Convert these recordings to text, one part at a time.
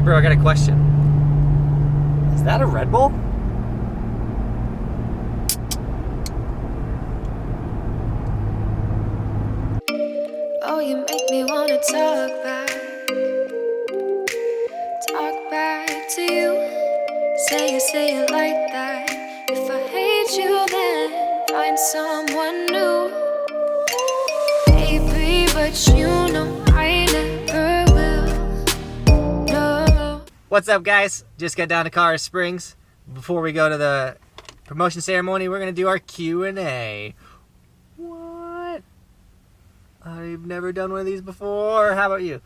Hey bro, I got a question. Is that a Red Bull? Oh, you make me wanna talk back to you. Say it like that. If I hate you, then find someone new. Baby, but you know I never will. No. What's up, guys? Just got down to Colorado Springs. Before we go to the promotion ceremony, we're gonna do our Q&A. What? I've never done one of these before. How about you?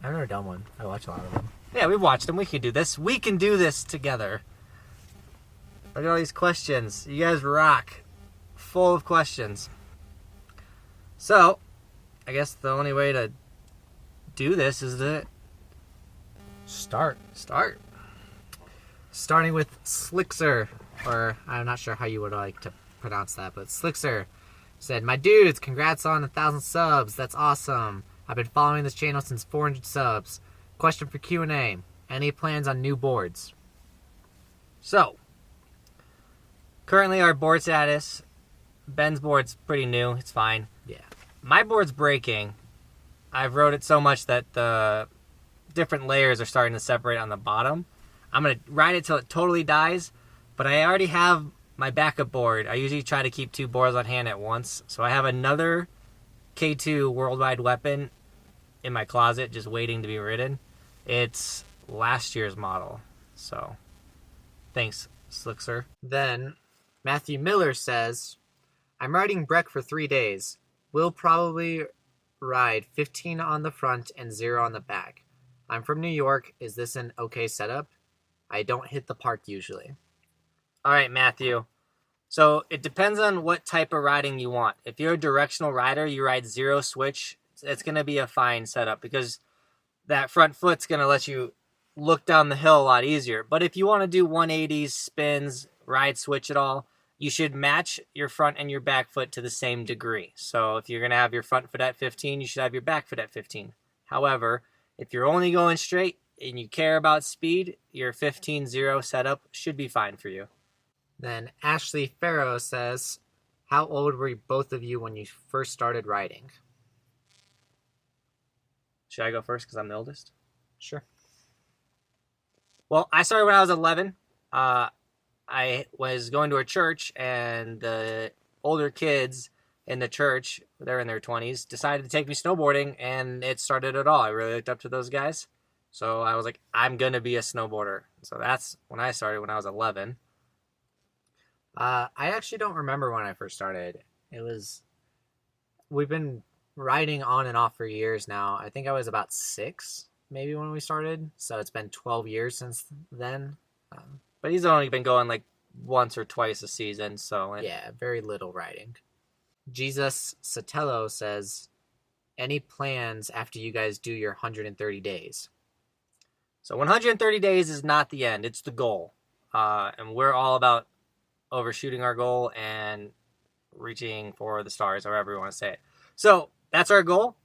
I've never done one. I watch a lot of them. Yeah, we've watched them. We can do this. We can do this together. Look at all these questions. You guys rock. Full of questions. So, I guess the only way to do this is to Start. Starting with Slickser, or I'm not sure how you would like to pronounce that, but Slickser said, "My dudes, congrats on 1,000 subs. That's awesome. I've been following this channel since 400 subs. Question for Q&A. Any plans on new boards?" So, currently our board status, Ben's board's pretty new. It's fine. Yeah. My board's breaking. I've rode it so much that the different layers are starting to separate on the bottom. I'm going to ride it till it totally dies, but I already have my backup board. I usually try to keep two boards on hand at once, so I have another K2 Worldwide Weapon in my closet just waiting to be ridden. It's last year's model, so thanks, Slickser. Then Matthew Miller says, "I'm riding Breck for 3 days. We'll probably ride 15 on the front and 0 on the back. I'm from New York. Is this an okay setup? I don't hit the park usually." All right, Matthew. So it depends on what type of riding you want. If you're a directional rider, you ride 0 switch, it's going to be a fine setup because that front foot's going to let you look down the hill a lot easier. But if you want to do 180s, spins, ride switch at all, you should match your front and your back foot to the same degree. So if you're going to have your front foot at 15, you should have your back foot at 15. However, if you're only going straight and you care about speed, your 15-0 setup should be fine for you. Then Ashley Farrow says, "How old were both of you when you first started riding?" Should I go first because I'm the oldest? Sure. Well, I started when I was 11. I was going to a church, and the older kids in the church, they're in their 20s, decided to take me snowboarding, and it started it all. I really looked up to those guys. So I was like, I'm going to be a snowboarder. So that's when I started when I was 11. I actually don't remember when I first started. We've been riding on and off for years now. I think I was about 6 maybe when we started. So it's been 12 years since then. But he's only been going like once or twice a season. So yeah, very little riding. Jesus Sotelo says, "Any plans after you guys do your 130 days?" So 130 days is not the end. It's the goal. And we're all about overshooting our goal and reaching for the stars, however you want to say it. So that's our goal,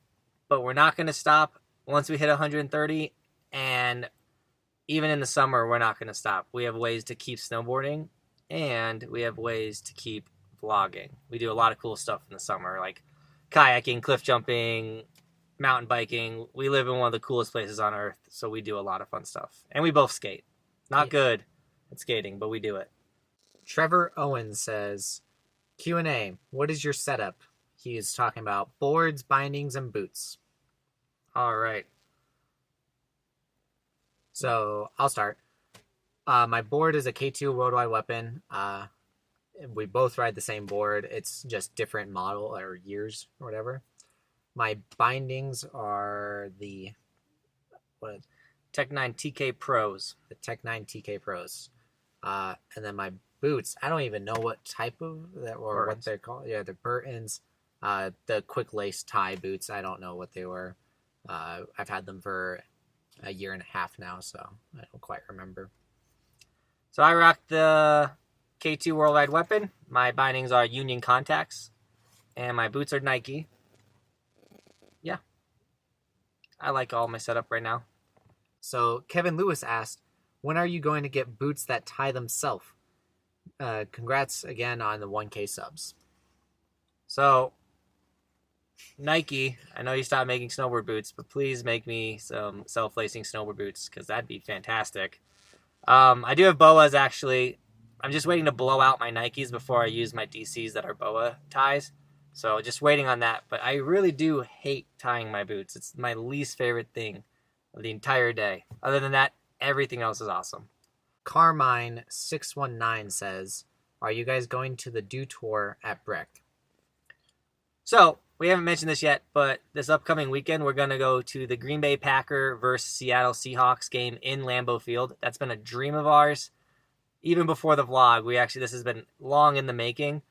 but we're not going to stop once we hit 130. And even in the summer, we're not going to stop. We have ways to keep snowboarding, and we have ways to keep vlogging. We do a lot of cool stuff in the summer, like kayaking, cliff jumping, mountain biking. We live in one of the coolest places on earth, so we do a lot of fun stuff. And we both skate. Not good at skating, but we do it. Trevor Owens says, "Q&A, what is your setup?" He is talking about boards, bindings, and boots. All right. So I'll start. My board is a K2 Worldwide Weapon. We both ride the same board. It's just different model or years or whatever. My bindings are the Tech 9 TK Pros. The Tech 9 TK Pros. And then my boots, I don't even know what type of that or what they're called. Yeah, they're Burton's. The quick lace tie boots, I don't know what they were. I've had them for a year and a half now, so I don't quite remember. So I rock the K2 Worldwide Weapon. My bindings are Union Contacts, and my boots are Nike. Yeah. I like all my setup right now. So Kevin Lewis asked, when are you going to get boots that tie themselves? Congrats again on the 1K subs. So, Nike, I know you stopped making snowboard boots, but please make me some self-lacing snowboard boots because that'd be fantastic. I do have boas actually. I'm just waiting to blow out my Nikes before I use my DCs that are boa ties. So just waiting on that. But I really do hate tying my boots. It's my least favorite thing of the entire day. Other than that, everything else is awesome. Carmine619 says, are you guys going to the Dew Tour at Breck? So, we haven't mentioned this yet, but this upcoming weekend, we're going to go to the Green Bay Packer versus Seattle Seahawks game in Lambeau Field. That's been a dream of ours. Even before the vlog, this has been long in the making.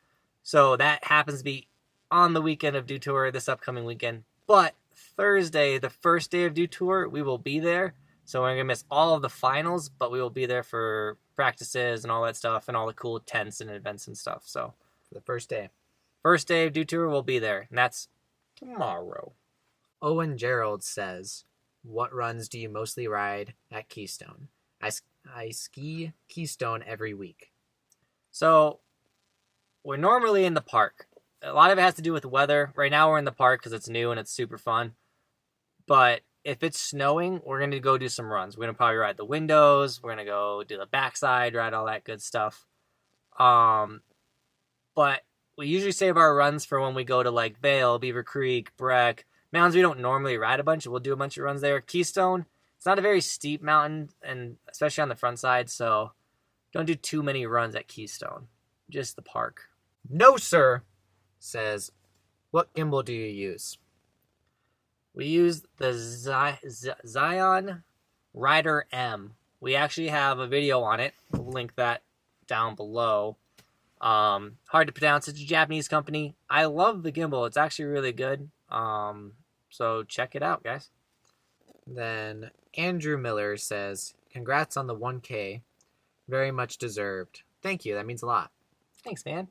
So that happens to be on the weekend of Dew Tour this upcoming weekend. But Thursday, the first day of Dew Tour, we will be there. So we're going to miss all of the finals, but we will be there for practices and all that stuff and all the cool tents and events and stuff. So For the first day. first day of Dew Tour, we'll be there. And that's tomorrow. Owen Gerald says, what runs do you mostly ride at Keystone? I ski Keystone every week. So we're normally in the park. A lot of it has to do with the weather. Right now we're in the park because it's new and it's super fun. But if it's snowing, we're going to go do some runs. We're going to probably ride the windows. We're going to go do the backside, ride all that good stuff. But we usually save our runs for when we go to like Vail, Beaver Creek, Breck. Mountains we don't normally ride a bunch. We'll do a bunch of runs there. Keystone, it's not a very steep mountain, and especially on the front side, so don't do too many runs at Keystone. Just the park. No, sir, says, what gimbal do you use? We use the Zion Rider M. We actually have a video on it. We'll link that down below. Hard to pronounce. It's a Japanese company. I love the gimbal. It's actually really good. So check it out, guys. Then Andrew Miller says, congrats on the 1K. Very much deserved. Thank you. That means a lot. Thanks, man.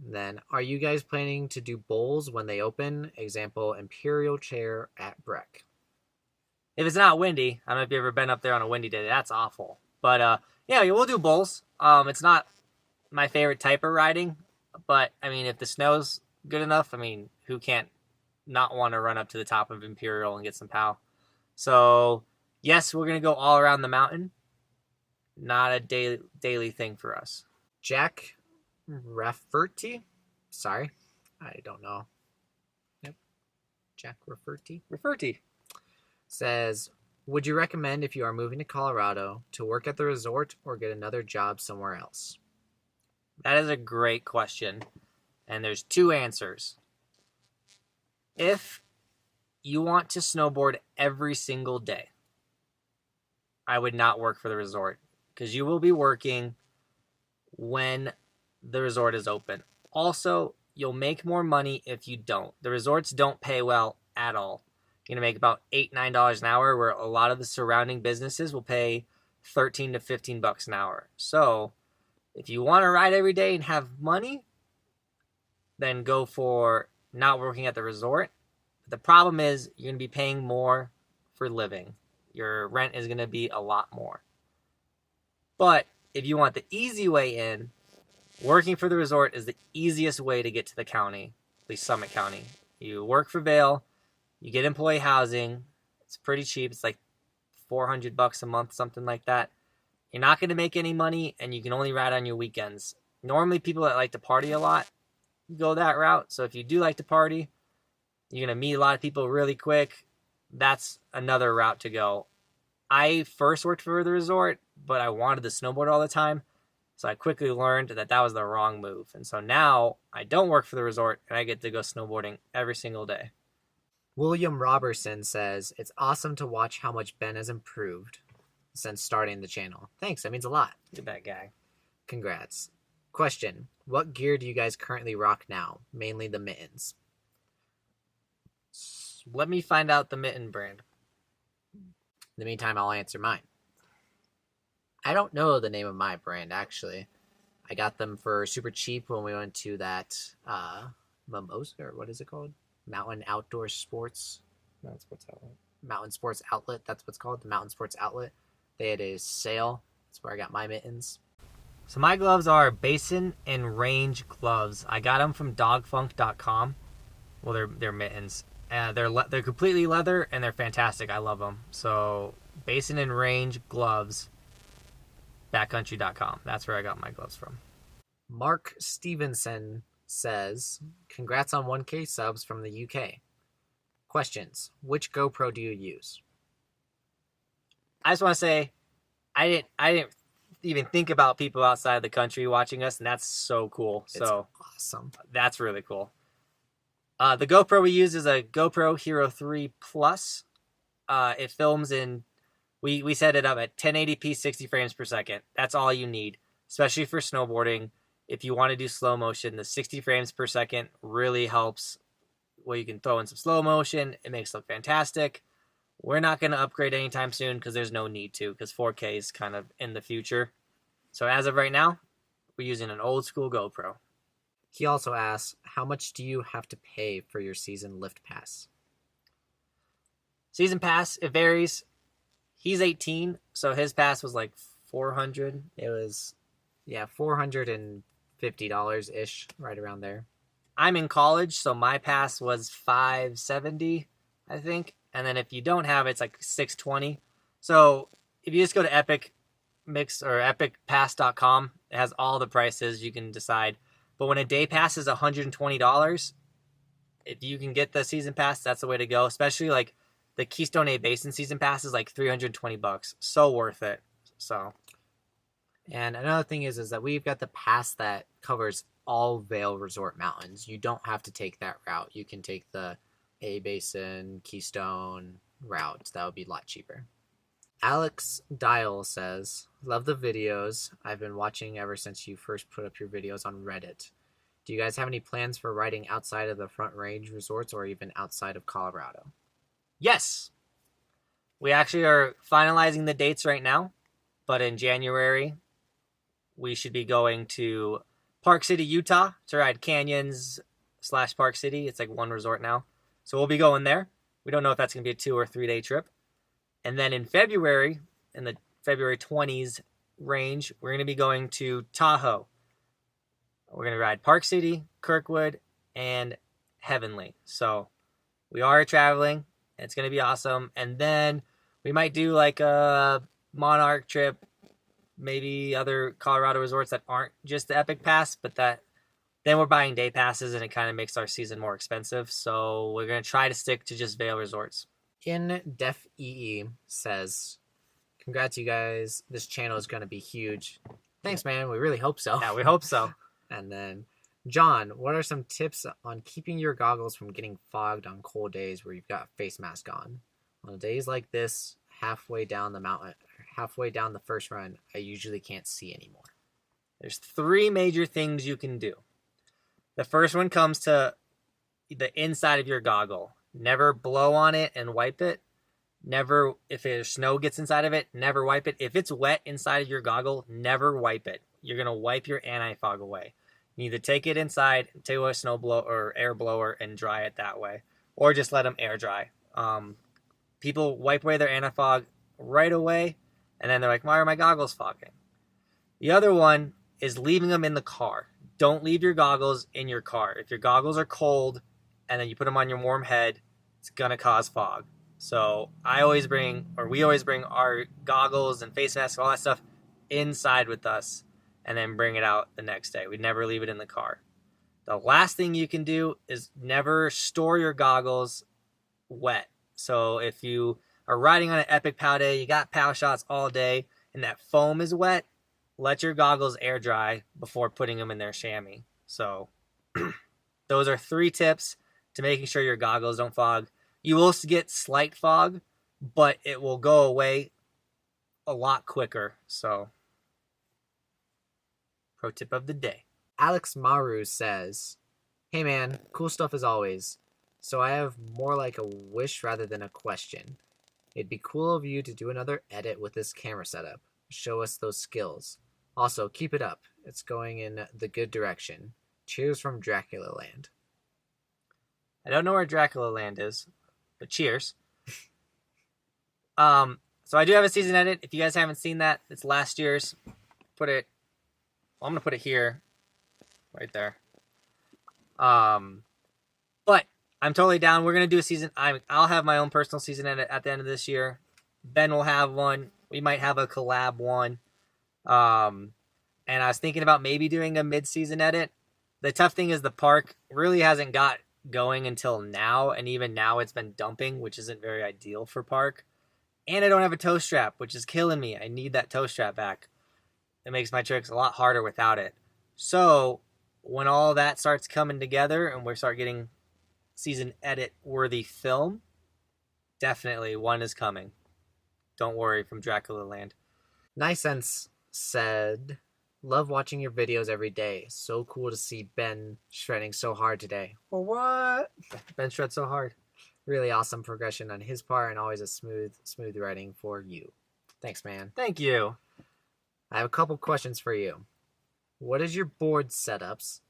Then, are you guys planning to do bowls when they open? Example, Imperial Chair at Breck. If it's not windy, I don't know if you've ever been up there on a windy day. That's awful. But yeah, we'll do bowls. It's not my favorite type of riding, but I mean, if the snow's good enough, I mean, who can't not want to run up to the top of Imperial and get some pow? So yes, we're gonna go all around the mountain. Not a daily thing for us. Jack Rafferty? Sorry, I don't know. Yep. Jack Rafferty says, would you recommend if you are moving to Colorado to work at the resort or get another job somewhere else? That is a great question, and there's two answers. If you want to snowboard every single day, I would not work for the resort because you will be working when the resort is open. Also, you'll make more money if you don't. The resorts don't pay well at all. You're going to make about $8, $9 an hour, where a lot of the surrounding businesses will pay $13 to $15 an hour. So if you want to ride every day and have money, then go for not working at the resort. But the problem is you're going to be paying more for living. Your rent is going to be a lot more. But if you want the easy way in, working for the resort is the easiest way to get to the county, at least Summit County. You work for Vail, you get employee housing. It's pretty cheap. It's like $400 a month, something like that. You're not going to make any money, and you can only ride on your weekends. Normally, people that like to party a lot go that route. So if you do like to party, you're going to meet a lot of people really quick. That's another route to go. I first worked for the resort, but I wanted to snowboard all the time. So I quickly learned that that was the wrong move. And so now I don't work for the resort, and I get to go snowboarding every single day. William Robertson says, it's awesome to watch how much Ben has improved since starting the channel. Thanks, that means a lot. You're that guy. Congrats. Question, what gear do you guys currently rock now? Mainly the mittens. Let me find out the mitten brand. In the meantime, I'll answer mine. I don't know the name of my brand, actually. I got them for super cheap when we went to that Mimosa, or what is it called? Mountain Outdoor Sports. No, it's what's that one. Mountain Sports Outlet. That's what's called, the Mountain Sports Outlet. They had a sale. That's where I got my mittens. So my gloves are Basin and Range gloves. I got them from dogfunk.com. Well, they're mittens. They're completely leather and they're fantastic. I love them. So Basin and Range gloves, backcountry.com. That's where I got my gloves from. Mark Stevenson says, congrats on 1K subs from the UK. Questions. Which GoPro do you use? I just want to say, I didn't even think about people outside the country watching us, and that's so cool. It's so awesome. That's really cool. The GoPro we use is a GoPro Hero 3 Plus. It films in, we set it up at 1080p 60 frames per second. That's all you need, especially for snowboarding. If you want to do slow motion, the 60 frames per second really helps. Well, you can throw in some slow motion. It makes it look fantastic. We're not going to upgrade anytime soon because there's no need to, because 4K is kind of in the future. So as of right now, we're using an old school GoPro. He also asks, how much do you have to pay for your season lift pass? Season pass, it varies. He's 18, so his pass was like $400. It was, $450-ish, right around there. I'm in college, so my pass was $570, I think. And then if you don't have it, it's like $620. So if you just go to Epic Mix or epicpass.com, it has all the prices. You can decide. But when a day pass is $120, if you can get the season pass, that's the way to go. Especially like the Keystone A Basin season pass is like $320. So worth it. So, and another thing is that we've got the pass that covers all Vail Resort Mountains. You don't have to take that route. You can take the A Basin, Keystone route. That would be a lot cheaper. Alex Dial says, love the videos. I've been watching ever since you first put up your videos on Reddit. Do you guys have any plans for riding outside of the Front Range resorts or even outside of Colorado? Yes. We actually are finalizing the dates right now. But in January, we should be going to Park City, Utah to ride Canyons / Park City. It's like one resort now. So we'll be going there. We don't know if that's going to be a 2 or 3 day trip. And then in February, in the February 20s range, we're going to be going to Tahoe. We're going to ride Park City, Kirkwood, and Heavenly. So we are traveling. It's going to be awesome. And then we might do like a Monarch trip, maybe other Colorado resorts that aren't just the Epic Pass, but that then we're buying day passes and it kind of makes our season more expensive. So we're going to try to stick to just Vail resorts. In Def EE says, congrats you guys. This channel is going to be huge. Thanks, man. We really hope so. Yeah, we hope so. And then, John, what are some tips on keeping your goggles from getting fogged on cold days where you've got a face mask on? On days like this, halfway down the mountain, halfway down the first run, I usually can't see anymore. There's 3 major things you can do. The first one comes to the inside of your goggle. Never blow on it and wipe it. Never, if snow gets inside of it, never wipe it. If it's wet inside of your goggle, never wipe it. You're going to wipe your anti-fog away. You either take it inside, take a snow blow or air blower and dry it that way. Or just let them air dry. People wipe away their anti-fog right away. And then they're like, why are my goggles fogging? The other one is leaving them in the car. Don't leave your goggles in your car. If your goggles are cold and then you put them on your warm head, it's going to cause fog. So we always bring our goggles and face masks, all that stuff inside with us and then bring it out the next day. We never leave it in the car. The last thing you can do is never store your goggles wet. So if you are riding on an epic POW day, you got POW shots all day, and that foam is wet, let your goggles air dry before putting them in their chamois. So those are 3 tips to making sure your goggles don't fog. You will get slight fog, but it will go away a lot quicker. So, pro tip of the day. Alex Maru says, hey man, cool stuff as always. So I have more like a wish rather than a question. It'd be cool of you to do another edit with this camera setup. Show us those skills. Also, keep it up. It's going in the good direction. Cheers from Dracula Land. I don't know where Dracula Land is, but cheers. So I do have a season edit. If you guys haven't seen that, it's last year's. I'm gonna put it here, right there. But I'm totally down. We're gonna do a season. I'll have my own personal season edit at the end of this year. Ben will have one. We might have a collab one. And I was thinking about maybe doing a mid-season edit. The tough thing is the park really hasn't got going until now, and even now it's been dumping, which isn't very ideal for park. And I don't have a toe strap, which is killing me. I need that toe strap back. It makes my tricks a lot harder without it. So when all that starts coming together and we start getting season edit worthy film, definitely one is coming. Don't worry, from Dracula Land. Nice Sense said, love watching your videos every day. So cool to see Ben shredding so hard today. Well, what? Ben shred so hard. Really awesome progression on his part and always a smooth riding for you. Thanks, man. Thank you. I have a couple questions for you. What is your board setups?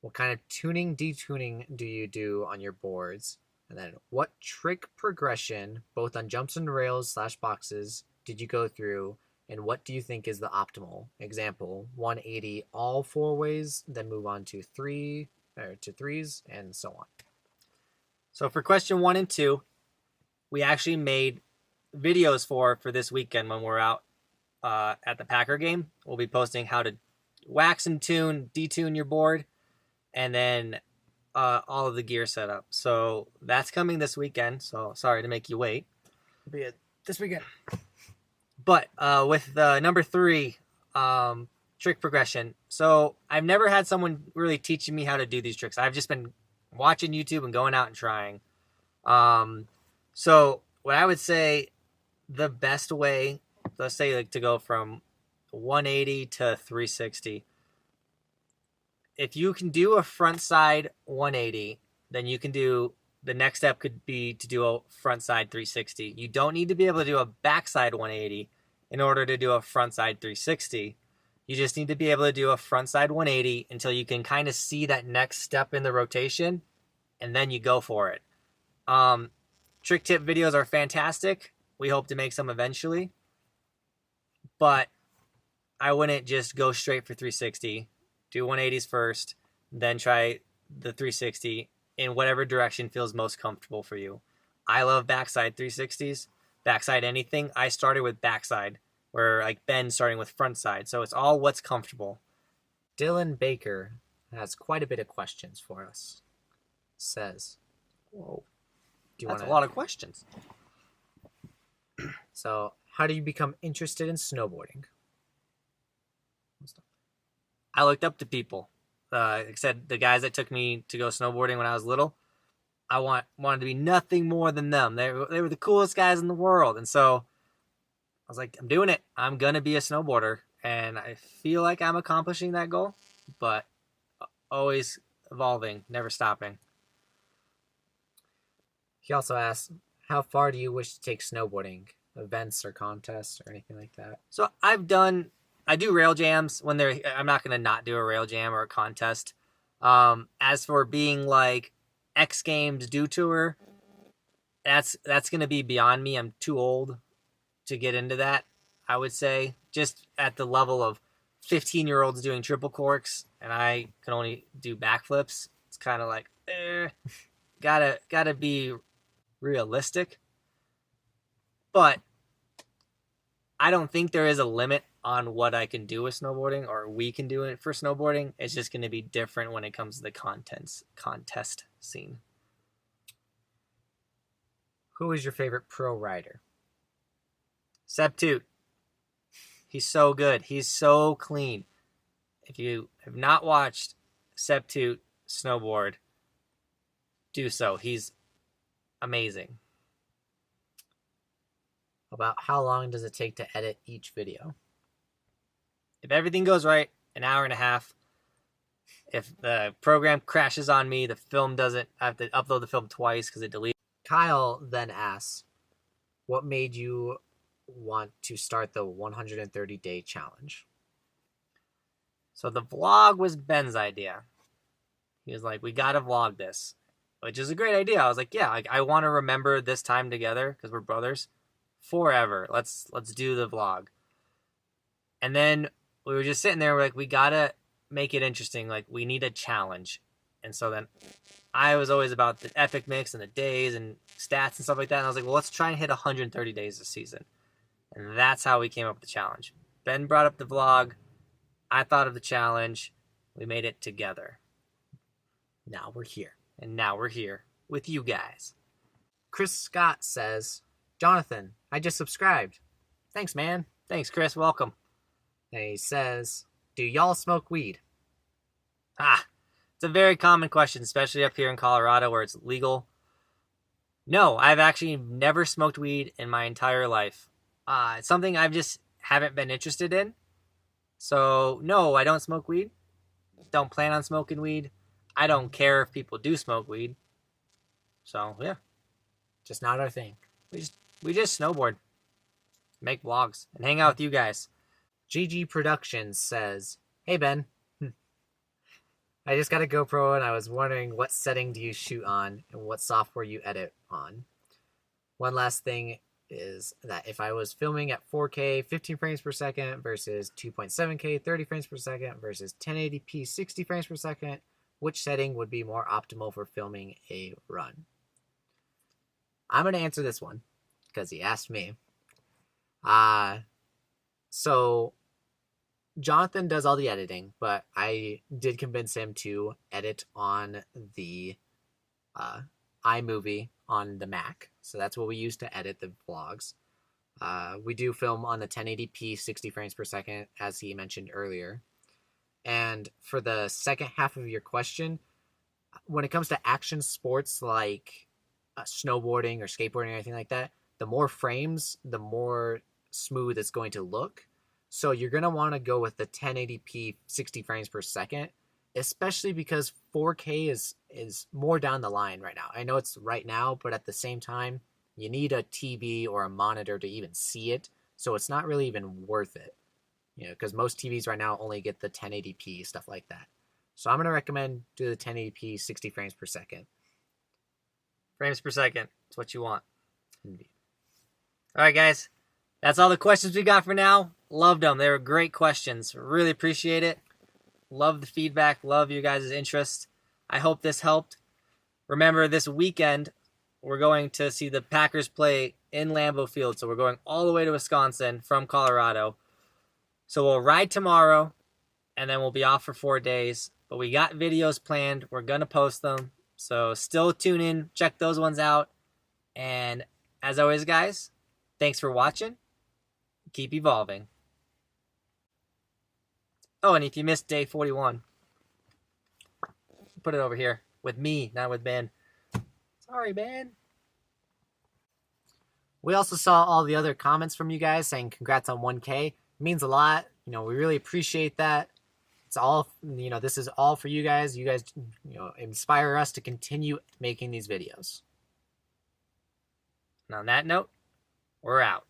What kind of tuning, detuning do you do on your boards? And then what trick progression, both on jumps and rails / boxes, did you go through? And what do you think is the optimal? Example, 180 all 4 ways, then move on to 3 or to 3s, and so on. So for question 1 and 2, we actually made videos for this weekend when we're out at the Packer game. We'll be posting how to wax and tune, detune your board, and then all of the gear setup. So that's coming this weekend. So sorry to make you wait. It'll be this weekend. But with number 3, trick progression. So I've never had someone really teaching me how to do these tricks. I've just been watching YouTube and going out and trying. So what I would say, the best way, let's say like to go from 180 to 360. If you can do a front side 180, then you can do, the next step could be to do a front side 360. You don't need to be able to do a backside 180 in order to do a front side 360. You just need to be able to do a front side 180 until you can kind of see that next step in the rotation, and then you go for it. Trick tip videos are fantastic. We hope to make some eventually. But I wouldn't just go straight for 360. Do 180s first, then try the 360 in whatever direction feels most comfortable for you. I love backside 360s. Backside anything. I started with backside, where like Ben starting with front side. So it's all what's comfortable. Dylan Baker has quite a bit of questions for us. Says, whoa, that's a lot of questions. So, how do you become interested in snowboarding? I looked up to people. Like I said, the guys that took me to go snowboarding when I was little, I wanted to be nothing more than them. They were the coolest guys in the world. And so I was like, I'm doing it. I'm going to be a snowboarder. And I feel like I'm accomplishing that goal, but always evolving, never stopping. He also asks, how far do you wish to take snowboarding? Events or contests or anything like that? So I do rail jams when I'm not going to not do a rail jam or a contest. As for being like X Games Dew Tour, that's going to be beyond me. I'm too old to get into that, I would say. Just at the level of 15-year-olds doing triple corks, and I can only do backflips. It's kind of like, gotta be realistic. But I don't think there is a limit on what I can do with snowboarding, or we can do it for snowboarding. It's just going to be different when it comes to the contest scene. Who is your favorite pro rider? Seb Toot. He's so good. He's so clean. If you have not watched Seb Toot snowboard, do so. He's amazing. About how long does it take to edit each video? If everything goes right, an hour and a half. If the program crashes on me, the film doesn't, I have to upload the film twice because it deletes. Kyle then asks, what made you want to start the 130-day challenge? So the vlog was Ben's idea. He was like, we got to vlog this, which is a great idea. I was like, yeah, I want to remember this time together because we're brothers forever. Let's do the vlog. And then we were just sitting there, we're like, we gotta make it interesting. Like, we need a challenge. And so then I was always about the epic mix and the days and stats and stuff like that. And I was like, well, let's try and hit 130 days this season. And that's how we came up with the challenge. Ben brought up the vlog. I thought of the challenge. We made it together. Now we're here. And now we're here with you guys. Chris Scott says, Johnathan, I just subscribed. Thanks, man. Thanks, Chris. Welcome. And he says, do y'all smoke weed? It's a very common question, especially up here in Colorado where it's legal. No, I've actually never smoked weed in my entire life. It's something I've just haven't been interested in. So, no, I don't smoke weed. Don't plan on smoking weed. I don't care if people do smoke weed. So, yeah. Just not our thing. We just snowboard, make vlogs, and hang out with you guys. GG Productions says, hey, Ben. I just got a GoPro and I was wondering what setting do you shoot on and what software you edit on. One last thing is that if I was filming at 4K 15 frames per second versus 2.7K 30 frames per second versus 1080p 60 frames per second, which setting would be more optimal for filming a run? I'm going to answer this one because he asked me. So Johnathan does all the editing, but I did convince him to edit on the iMovie on the Mac. So that's what we use to edit the vlogs. We do film on the 1080p 60 frames per second, as he mentioned earlier. And for the second half of your question, when it comes to action sports like snowboarding or skateboarding or anything like that, the more frames, the more smooth it's going to look. So you're going to want to go with the 1080p 60 frames per second, especially because 4K is more down the line right now. I know it's right now, but at the same time, you need a TV or a monitor to even see it. So it's not really even worth it, you know, because most TVs right now only get the 1080p, stuff like that. So I'm going to recommend do the 1080p 60 frames per second. Frames per second. That's what you want. Indeed. All right, guys. That's all the questions we got for now. Loved them. They were great questions. Really appreciate it. Love the feedback. Love you guys' interest. I hope this helped. Remember, this weekend, we're going to see the Packers play in Lambeau Field. So we're going all the way to Wisconsin from Colorado. So we'll ride tomorrow, and then we'll be off for 4 days. But we got videos planned. We're going to post them. So still tune in. Check those ones out. And as always, guys, thanks for watching. Keep evolving. Oh, and if you missed day 41, put it over here with me, not with Ben. Sorry, Ben. We also saw all the other comments from you guys saying congrats on 1K. It means a lot. You know, we really appreciate that. It's all, you know, this is all for you guys. You guys, you know, inspire us to continue making these videos. And on that note, we're out.